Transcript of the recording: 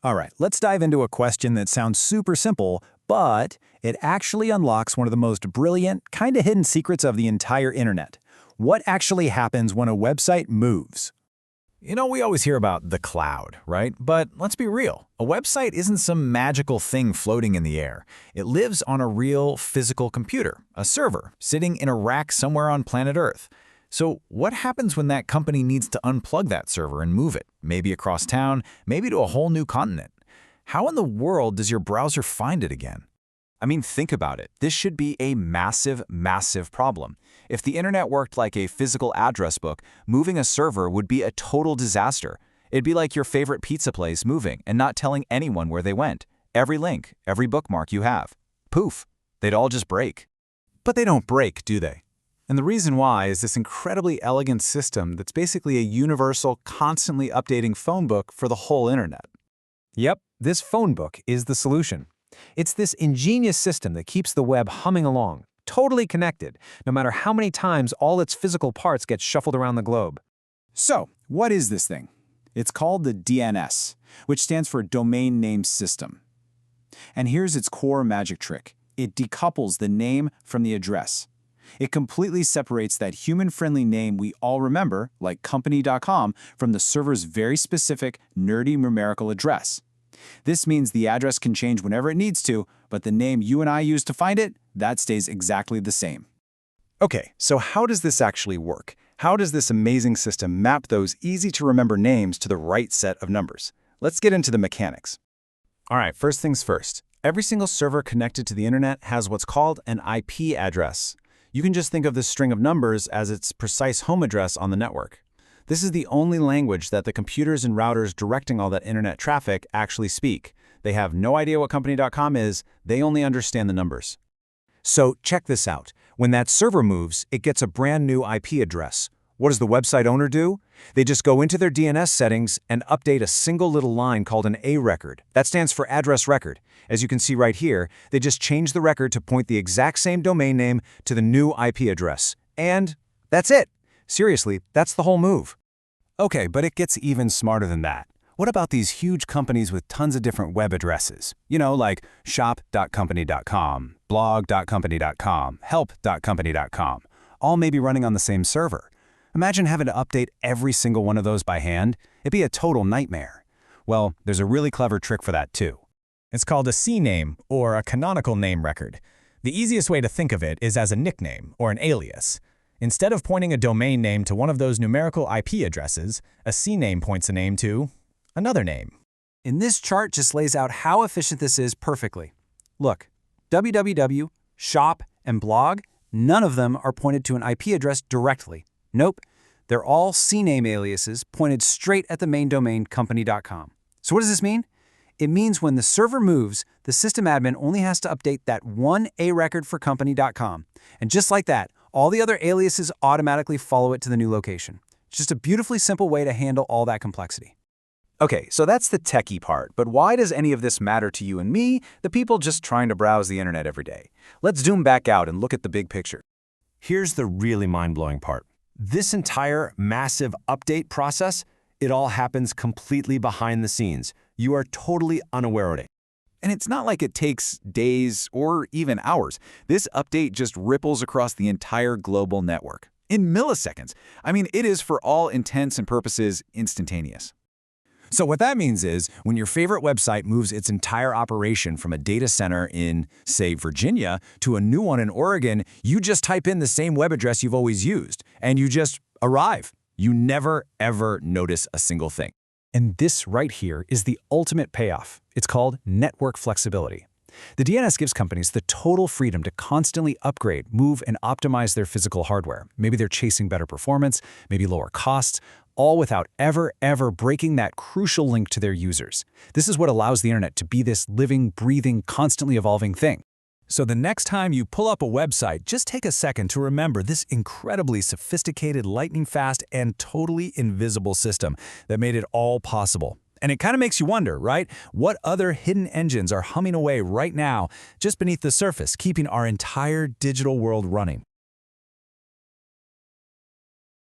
All right, let's dive into a question that sounds super simple, but it actually unlocks one of the most brilliant, kind of hidden secrets of the entire internet. What actually happens when a website moves? We always hear about the cloud, right? But let's be real. A website isn't some magical thing floating in the air. It lives on a real physical computer, a server, sitting in a rack somewhere on planet Earth. So what happens when that company needs to unplug that server and move it, maybe across town, maybe to a whole new continent? How in the world does your browser find it again? I mean, think about it. This should be a massive, massive problem. If the internet worked like a physical address book, moving a server would be a total disaster. It'd be like your favorite pizza place moving and not telling anyone where they went. Every link, every bookmark you have. Poof, they'd all just break. But they don't break, do they? And the reason why is this incredibly elegant system that's basically a universal, constantly updating phone book for the whole internet. Yep, this phone book is the solution. It's this ingenious system that keeps the web humming along, totally connected, no matter how many times all its physical parts get shuffled around the globe. So, what is this thing? It's called the DNS, which stands for Domain Name System. And here's its core magic trick. It decouples the name from the address. It completely separates that human-friendly name we all remember, like company.com, from the server's very specific, nerdy numerical address. This means the address can change whenever it needs to, but the name you and I use to find it, that stays exactly the same. Okay, so how does this actually work? How does this amazing system map those easy-to-remember names to the right set of numbers? Let's get into the mechanics. All right, first things first. Every single server connected to the internet has what's called an IP address. You can just think of this string of numbers as its precise home address on the network. This is the only language that the computers and routers directing all that internet traffic actually speak. They have no idea what company.com is, they only understand the numbers. So check this out. When that server moves, it gets a brand new IP address. What does the website owner do? They just go into their DNS settings and update a single little line called an A record. That stands for address record. As you can see right here, they just change the record to point the exact same domain name to the new IP address. And that's it. Seriously, that's the whole move. Okay, but it gets even smarter than that. What about these huge companies with tons of different web addresses? Like shop.company.com, blog.company.com, help.company.com, all may be running on the same server. Imagine having to update every single one of those by hand. It'd be a total nightmare. Well, there's a really clever trick for that too. It's called a CNAME, or a canonical name record. The easiest way to think of it is as a nickname, or an alias. Instead of pointing a domain name to one of those numerical IP addresses, a CNAME points a name to another name. And this chart just lays out how efficient this is perfectly. Look, www, shop, and blog, none of them are pointed to an IP address directly. Nope, they're all CNAME aliases pointed straight at the main domain company.com. So what does this mean? It means when the server moves, the system admin only has to update that one A record for company.com. And just like that, all the other aliases automatically follow it to the new location. It's just a beautifully simple way to handle all that complexity. Okay, so that's the techie part, but why does any of this matter to you and me, the people just trying to browse the internet every day? Let's zoom back out and look at the big picture. Here's the really mind-blowing part. This entire massive update process, it all happens completely behind the scenes. You are totally unaware of it. And it's not like it takes days or even hours. This update just ripples across the entire global network in milliseconds. I mean, it is for all intents and purposes instantaneous. So what that means is when your favorite website moves its entire operation from a data center in, say, Virginia to a new one in Oregon, you just type in the same web address you've always used, and you just arrive. You never, ever notice a single thing. And this right here is the ultimate payoff. It's called network flexibility. The DNS gives companies the total freedom to constantly upgrade, move, and optimize their physical hardware. Maybe they're chasing better performance, maybe lower costs, all without ever breaking that crucial link to their users. This is what allows the internet to be this living, breathing, constantly evolving thing. So the next time you pull up a website, just take a second to remember this incredibly sophisticated, lightning-fast, and totally invisible system that made it all possible. And it kind of makes you wonder, right? What other hidden engines are humming away right now just beneath the surface, keeping our entire digital world running?